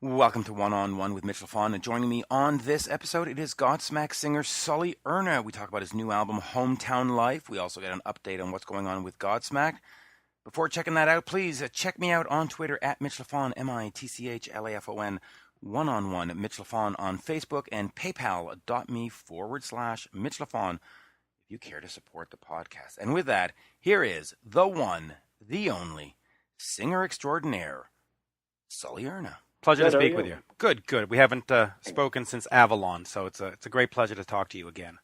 Welcome to One on One with Mitch Lafon, and joining me on this episode, it is Godsmack singer Sully Erna. We talk about his new album, Hometown Life. We also get an update on what's going on with Godsmack. Before checking that out, please check me out on Twitter at Mitch Lafon, MITCHLAFON, One on One, Mitch Lafon on Facebook, and paypal.me/Mitch Lafon if you care to support the podcast. And with that, here is the one, the only, singer extraordinaire, Sully Erna. Pleasure to speak with you. Good. We haven't spoken since Avalon, so it's a great pleasure to talk to you again.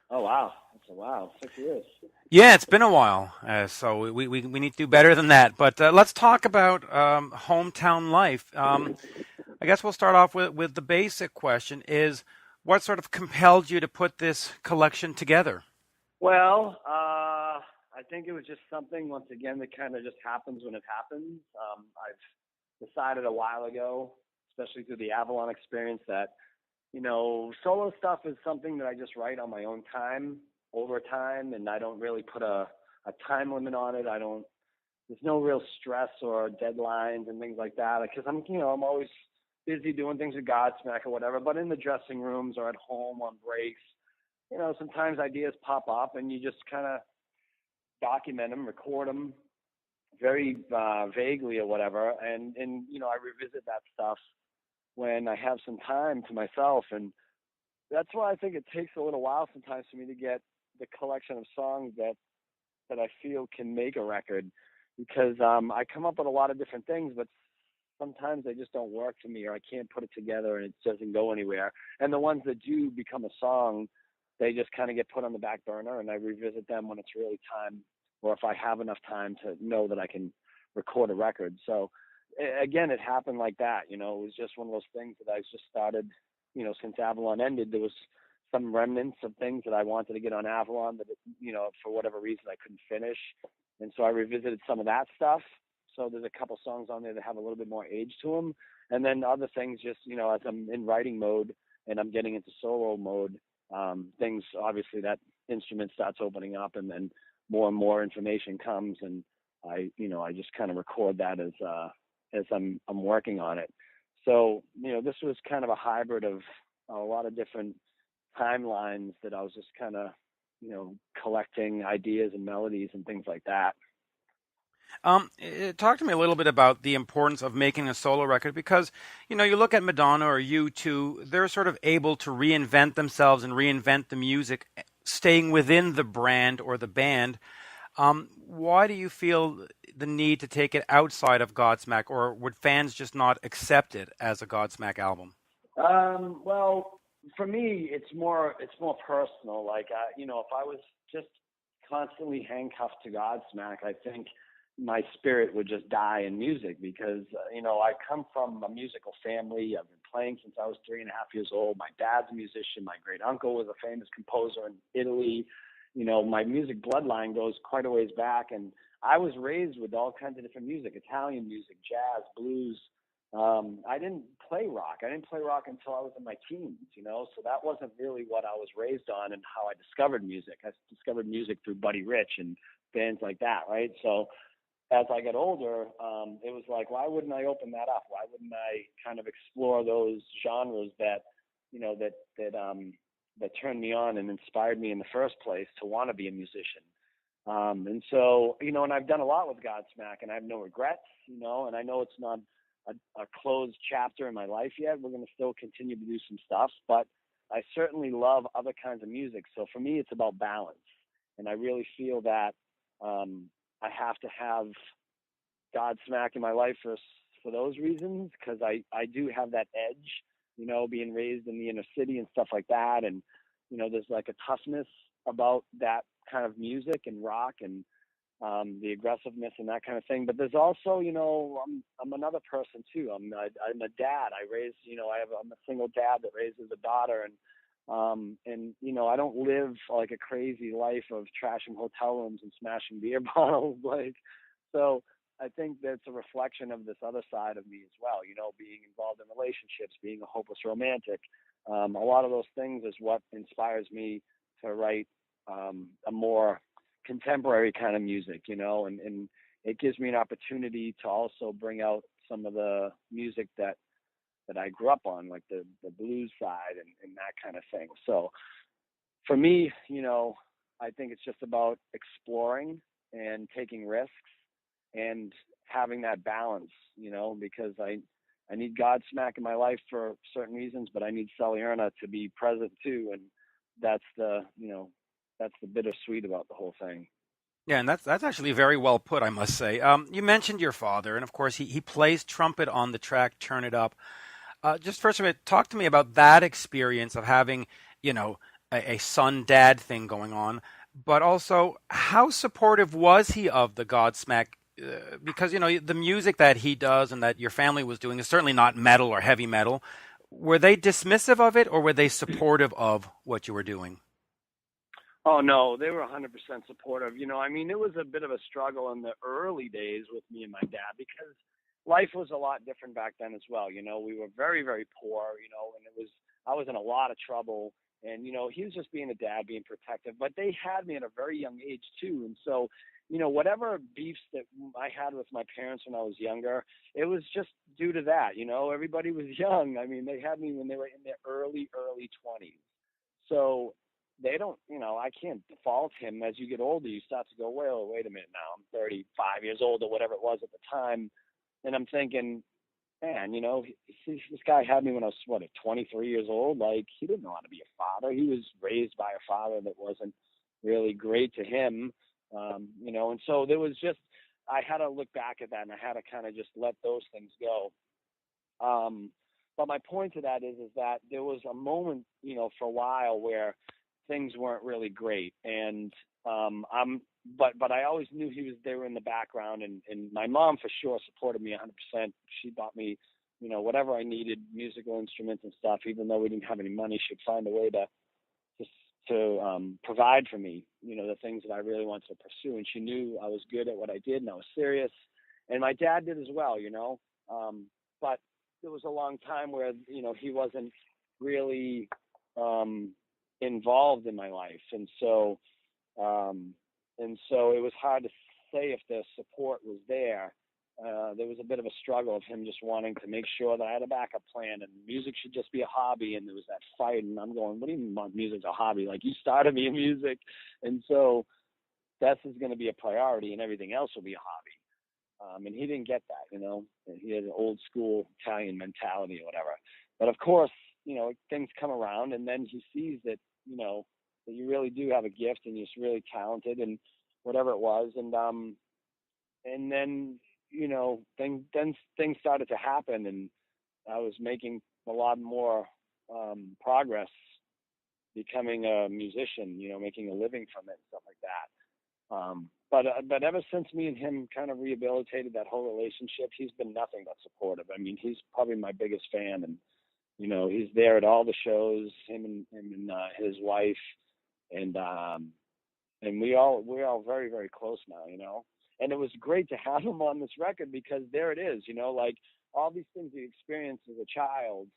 Oh, wow. That's a wow. 6 years. Yeah, it's been a while, so we need to do better than that. But let's talk about hometown life. I guess we'll start off with the basic question is, what sort of compelled you to put this collection together? Well, I think it was just something, once again, that kind of just happens when it happens. I've decided a while ago, especially through the Avalon experience, that, solo stuff is something that I just write on my own time, over time, and I don't really put a time limit on it. There's no real stress or deadlines and things like that, because I'm always busy doing things with Godsmack or whatever, but in the dressing rooms or at home on breaks, sometimes ideas pop up and you just kind of document them, record them, very vaguely or whatever, and I revisit that stuff when I have some time to myself, and that's why I think it takes a little while sometimes for me to get the collection of songs that I feel can make a record, because I come up with a lot of different things, but sometimes they just don't work for me, or I can't put it together and it doesn't go anywhere. And the ones that do become a song, they just kind of get put on the back burner, and I revisit them when it's really time, or if I have enough time to know that I can record a record. So again, it happened like that. It was just one of those things that I just started, since Avalon ended, there was some remnants of things that I wanted to get on Avalon that, for whatever reason I couldn't finish. And so I revisited some of that stuff. So there's a couple songs on there that have a little bit more age to them. And then other things just, as I'm in writing mode and I'm getting into solo mode, things, obviously that instrument starts opening up, and then more and more information comes, and I just kind of record that as I'm working on it. So, this was kind of a hybrid of a lot of different timelines that I was just kind of, collecting ideas and melodies and things like that. Talk to me a little bit about the importance of making a solo record, because, you look at Madonna or U2, they're sort of able to reinvent themselves and reinvent the music, staying within the brand or the band. Why do you feel the need to take it outside of Godsmack, or would fans just not accept it as a Godsmack album? Well, for me, it's more personal. Like, if I was just constantly handcuffed to Godsmack, I think my spirit would just die in music, because, I come from a musical family. I've been playing since I was 3.5 years old. My dad's a musician. My great uncle was a famous composer in Italy. My music bloodline goes quite a ways back, and I was raised with all kinds of different music, Italian music, jazz, blues. I didn't play rock. I didn't play rock until I was in my teens, so that wasn't really what I was raised on and how I discovered music. I discovered music through Buddy Rich and bands like that, right? So as I got older, it was like, why wouldn't I open that up? Why wouldn't I kind of explore those genres that turned me on and inspired me in the first place to want to be a musician? And so, and I've done a lot with Godsmack, and I have no regrets, and I know it's not a closed chapter in my life yet. We're going to still continue to do some stuff, but I certainly love other kinds of music. So for me, it's about balance. And I really feel that I have to have Godsmack in my life for those reasons, because I do have that edge, being raised in the inner city and stuff like that. And, there's like a toughness about that kind of music and rock, and the aggressiveness and that kind of thing. But there's also, I'm another person too. I'm a dad. I'm a single dad that raises a daughter, and I don't live like a crazy life of trashing hotel rooms and smashing beer bottles. So I think that's a reflection of this other side of me as well, being involved in relationships, being a hopeless romantic. A lot of those things is what inspires me to write a more contemporary kind of music, and it gives me an opportunity to also bring out some of the music that that I grew up on, like the blues side and that kind of thing. So for me, I think it's just about exploring and taking risks and having that balance, because I need Godsmack in my life for certain reasons, but I need Sully Erna to be present too, and that's that's the bittersweet about the whole thing. Yeah, and that's actually very well put, I must say. You mentioned your father, and of course he plays trumpet on the track "Turn It Up." Just first of all, talk to me about that experience of having, you know, a son-dad thing going on, but also how supportive was he of the Godsmack? Because the music that he does and that your family was doing is certainly not metal or heavy metal. Were they dismissive of it, or were they supportive of what you were doing? Oh no, they were 100% supportive. I mean, it was a bit of a struggle in the early days with me and my dad because life was a lot different back then as well. We were very, very poor, and I was in a lot of trouble. And, he was just being a dad, being protective, but they had me at a very young age too. And so, whatever beefs that I had with my parents when I was younger, it was just due to that. Everybody was young. I mean, they had me when they were in their early 20s. So they don't, I can't fault him. As you get older, you start to go, well, wait a minute now. I'm 35 years old or whatever it was at the time. And I'm thinking, man, this guy had me when I was, 23 years old. Like, he didn't know how to be a father. He was raised by a father that wasn't really great to him. And so there was just, I had to look back at that and I had to kind of just let those things go. But my point to that is that there was a moment, for a while where things weren't really great. And but I always knew they were in the background, and my mom for sure supported me 100%. She bought me, whatever I needed, musical instruments and stuff. Even though we didn't have any money, she'd find a way to provide for me, the things that I really wanted to pursue. And she knew I was good at what I did and I was serious. And my dad did as well, but there was a long time where, he wasn't really involved in my life. And so it was hard to say if the support was there. There was a bit of a struggle of him just wanting to make sure that I had a backup plan and music should just be a hobby. And there was that fight, and I'm going, what do you mean music's a hobby? Like, you started me in music. And so this is going to be a priority and everything else will be a hobby. And he didn't get that, he had an old school Italian mentality or whatever. But of course, things come around, and then he sees that, that you really do have a gift and you're really talented and whatever it was. And then, things started to happen, and I was making a lot more progress becoming a musician, making a living from it and stuff like that. But ever since me and him kind of rehabilitated that whole relationship, he's been nothing but supportive. I mean, he's probably my biggest fan, and he's there at all the shows, him and his wife, and we're all very, very close now. And it was great to have him on this record because there it is, like all these things you experience as a child,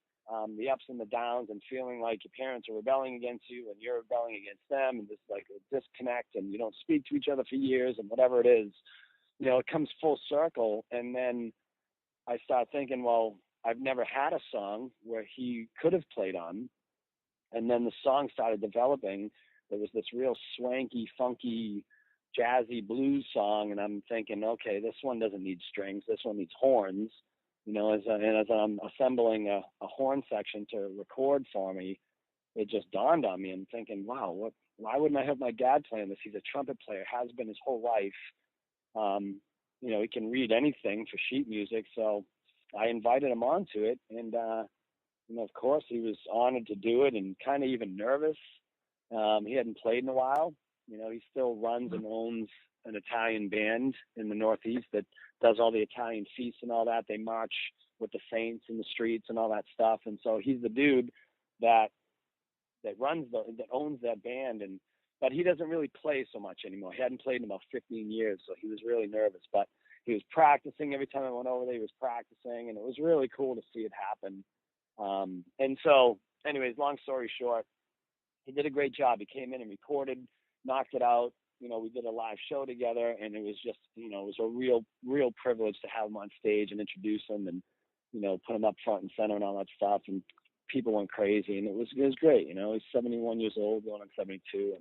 the ups and the downs, and feeling like your parents are rebelling against you and you're rebelling against them, and this like a disconnect, and you don't speak to each other for years, and whatever it is, it comes full circle. And then I start thinking, well, I've never had a song where he could have played on. And then the song started developing. There was this real swanky, funky, jazzy blues song, and I'm thinking, okay, this one doesn't need strings. This one needs horns. As I'm assembling a horn section to record for me, it just dawned on me. I'm thinking, wow, why wouldn't I have my dad playing this? He's a trumpet player, has been his whole life. He can read anything for sheet music. So I invited him onto it, and of course he was honored to do it, and kind of even nervous. He hadn't played in a while. He still runs and owns an Italian band in the Northeast that does all the Italian feasts and all that. They march with the saints in the streets and all that stuff. And so he's the dude that that owns that band. But he doesn't really play so much anymore. He hadn't played in about 15 years, so he was really nervous. But he was practicing every time I went over there. He was practicing, and it was really cool to see it happen. And so, anyways, long story short, he did a great job. He came in and recorded, knocked it out. We did a live show together, and it was just, it was a real privilege to have him on stage and introduce him. And put him up front and center and all that stuff, and people went crazy, and it was great. He's 71 years old, going on 72,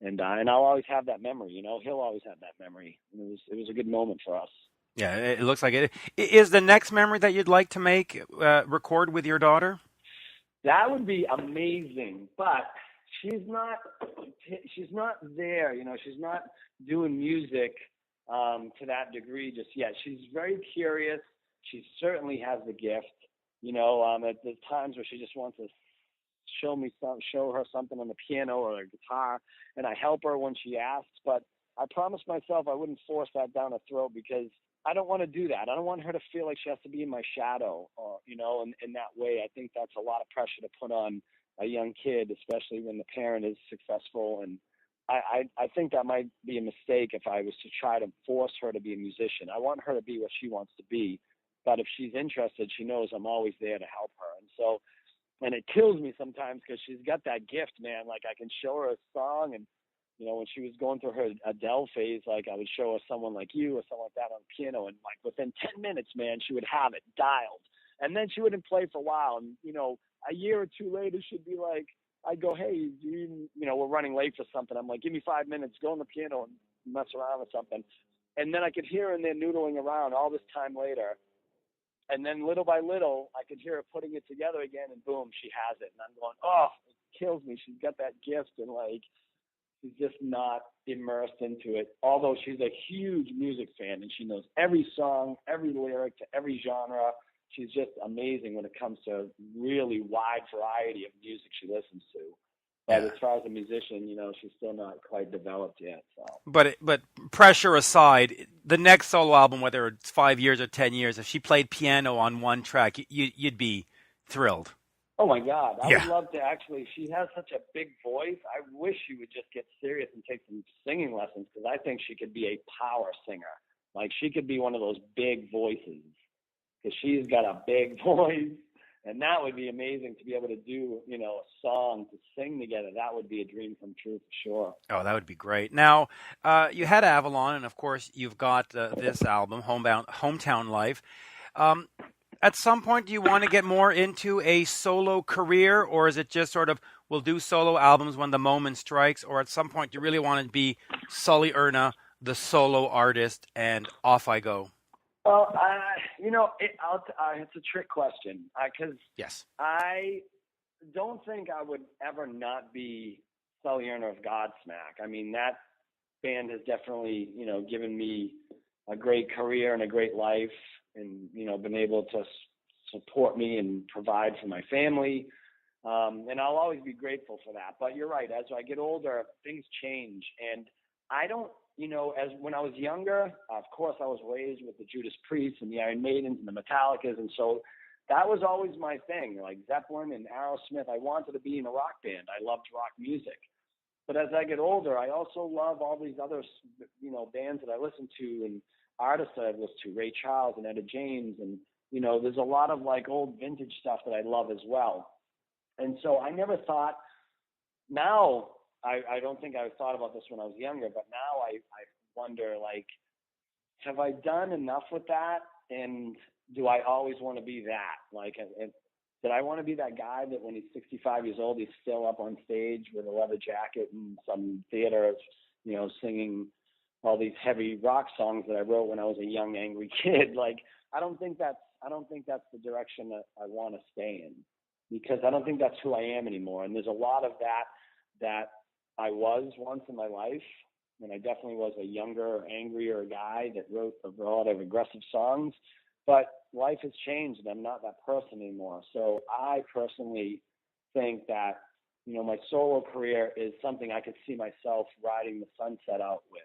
and I'll always have that memory. He'll always have that memory. And it was a good moment for us. Yeah, it looks like it. Is the next memory that you'd like to make record with your daughter? That would be amazing, but she's not there. She's not doing music to that degree just yet. She's very curious. She certainly has the gift. At the times where she just wants to show her something on the piano or a guitar, and I help her when she asks. But I promised myself I wouldn't force that down her throat, because I don't want to do that. I don't want her to feel like she has to be in my shadow, in that way. I think that's a lot of pressure to put on a young kid, especially when the parent is successful. And I think that might be a mistake if I was to try to force her to be a musician. I want her to be what she wants to be. But if she's interested, she knows I'm always there to help her. And it kills me sometimes, because she's got that gift, man. Like, I can show her a song, and when she was going through her Adele phase, like, I would show her someone like you or someone like that on the piano, and like within 10 minutes, man, she would have it dialed. And then she wouldn't play for a while, and a year or two later, she'd be like, I'd go, hey, we're running late for something. I'm like, give me 5 minutes, go on the piano and mess around with something. And then I could hear her in there noodling around all this time later. And then little by little, I could hear her putting it together again, and boom, she has it. And I'm going, oh, it kills me. She's got that gift, and like, she's just not immersed into it. Although she's a huge music fan, and she knows every song, every lyric to every genre. She's just amazing when it comes to really wide variety of music she listens to. But as far as a musician, she's still not quite developed yet. So. But pressure aside, the next solo album, whether it's 5 years or 10 years, if she played piano on one track, you'd be thrilled. Oh my God, I would love to actually. She has such a big voice. I wish she would just get serious and take some singing lessons, because I think she could be a power singer. Like, she could be one of those big voices, because she's got a big voice. And that would be amazing to be able to do, a song to sing together. That would be a dream come true for sure. Oh, that would be great. Now, you had Avalon, and of course, you've got this album, Hometown Life. At some point, do you want to get more into a solo career, or is it just sort of, we'll do solo albums when the moment strikes, or at some point, do you really want to be Sully Erna, the solo artist, and off I go? Well, it's a trick question, because yes, I don't think I would ever not be Sully Erna of Godsmack. I mean, that band has definitely, given me a great career and a great life, and, been able to support me and provide for my family. And I'll always be grateful for that. But you're right. As I get older, things change. And I don't, as when I was younger, of course, I was raised with the Judas Priests and the Iron Maidens and the Metallicas. And so that was always my thing, like Zeppelin and Aerosmith. I wanted to be in a rock band. I loved rock music. But as I get older, I also love all these other, bands that I listen to and artists that I've listened to, Ray Charles and Etta James. And, there's a lot of like old vintage stuff that I love as well. And so I never thought, now I don't think I thought about this when I was younger, but now I wonder, like, have I done enough with that? And do I always want to be that? Like, did I want to be that guy that when he's 65 years old, he's still up on stage with a leather jacket in some theater, singing all these heavy rock songs that I wrote when I was a young, angry kid? Like, I don't think that's the direction that I want to stay in, because I don't think that's who I am anymore. And there's a lot of that I was once in my life, and I definitely was a younger, angrier guy that wrote a lot of aggressive songs. But life has changed, and I'm not that person anymore. So I personally think that, my solo career is something I could see myself riding the sunset out with.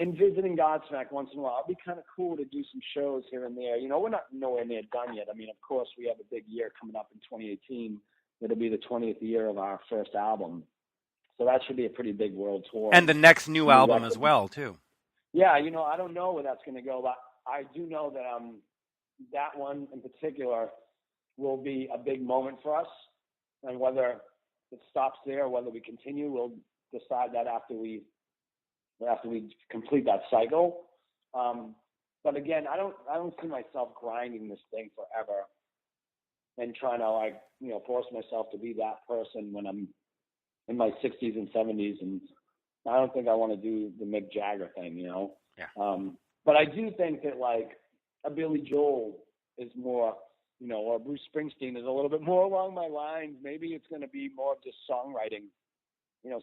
And visiting Godsmack once in a while. It'd be kind of cool to do some shows here and there. We're not nowhere near done yet. I mean, of course, we have a big year coming up in 2018. It'll be the 20th year of our first album. So that should be a pretty big world tour. And the next new album as well, too. Yeah, I don't know where that's going to go, but I do know that that one in particular will be a big moment for us. And whether it stops there or whether we continue, we'll decide that after we complete that cycle. But again, I don't see myself grinding this thing forever and trying to like, force myself to be that person when I'm in my 60s and 70s. And I don't think I want to do the Mick Jagger thing. Yeah. But I do think that like a Billy Joel is more, or Bruce Springsteen is a little bit more along my lines. Maybe it's going to be more of just songwriting,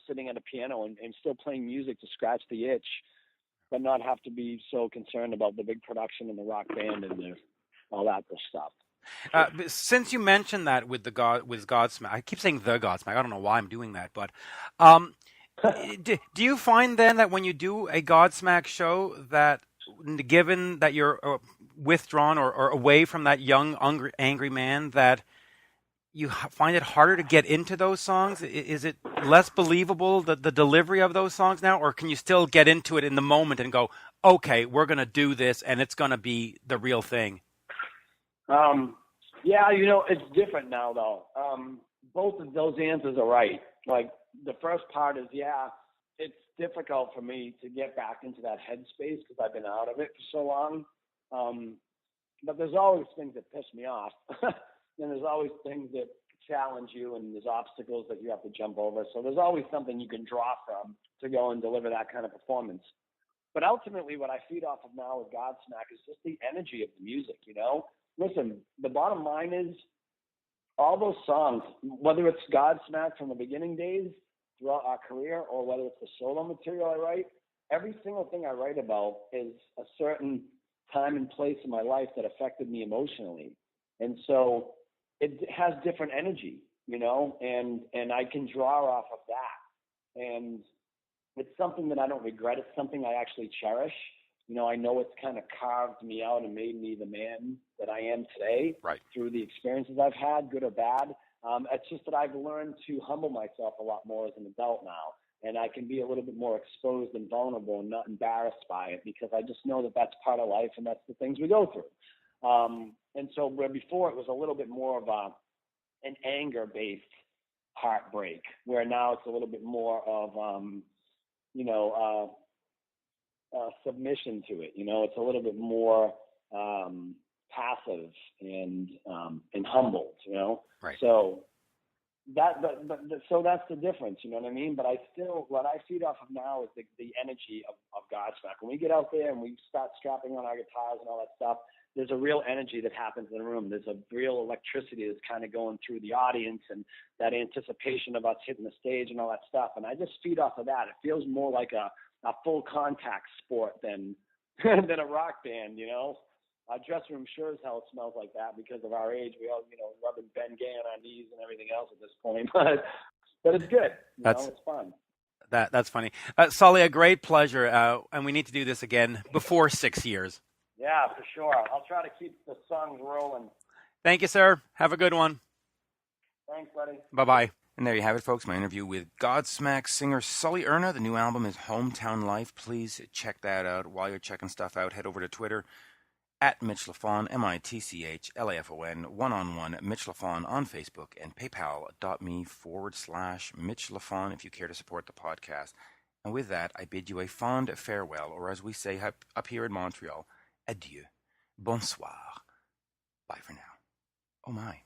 sitting at a piano and still playing music to scratch the itch, but not have to be so concerned about the big production and the rock band and all that good stuff. Since you mentioned that with Godsmack, I keep saying the Godsmack. I don't know why I'm doing that, but do you find then that when you do a Godsmack show, that given that you're withdrawn or away from that young angry man, that you find it harder to get into those songs? Is it less believable, the delivery of those songs now, or can you still get into it in the moment and go, okay, we're going to do this and it's going to be the real thing? Yeah, it's different now though. Both of those answers are right. Like the first part is, yeah, it's difficult for me to get back into that headspace because I've been out of it for so long. But there's always things that piss me off. And there's always things that challenge you, and there's obstacles that you have to jump over. So there's always something you can draw from to go and deliver that kind of performance. But ultimately, what I feed off of now with Godsmack is just the energy of the music, Listen, the bottom line is all those songs, whether it's Godsmack from the beginning days throughout our career or whether it's the solo material I write, every single thing I write about is a certain time and place in my life that affected me emotionally. And so it has different energy, and I can draw off of that. And it's something that I don't regret. It's something I actually cherish. I know it's kind of carved me out and made me the man that I am today, right, through the experiences I've had, good or bad. It's just that I've learned to humble myself a lot more as an adult now. And I can be a little bit more exposed and vulnerable and not embarrassed by it, because I just know that that's part of life and that's the things we go through. And so where before it was a little bit more of an anger-based heartbreak, where now it's a little bit more of, submission to it. It's a little bit more passive and humbled. right. So so that's the difference. You know what I mean? But what I feed off of now is the energy of Godsmack. When we get out there and we start strapping on our guitars and all that stuff, there's a real energy that happens in the room. There's a real electricity that's kind of going through the audience, and that anticipation of us hitting the stage and all that stuff. And I just feed off of that. It feels more like a full contact sport than than a rock band, Our dressing room sure as hell smells like that because of our age. We all, rubbing Ben Gay on our knees and everything else at this point. But it's good. It's fun. That's funny. Sully, a great pleasure. And we need to do this again before 6 years. Yeah, for sure. I'll try to keep the songs rolling. Thank you, sir. Have a good one. Thanks, buddy. Bye-bye. And there you have it, folks, my interview with Godsmack singer Sully Erna. The new album is Hometown Life. Please check that out. While you're checking stuff out, head over to Twitter at Mitch Lafon, MITCHLAFON, one-on-one, Mitch Lafon on Facebook, and paypal.me/Mitch Lafon if you care to support the podcast. And with that, I bid you a fond farewell, or as we say up here in Montreal, adieu, bonsoir, bye for now. Oh my.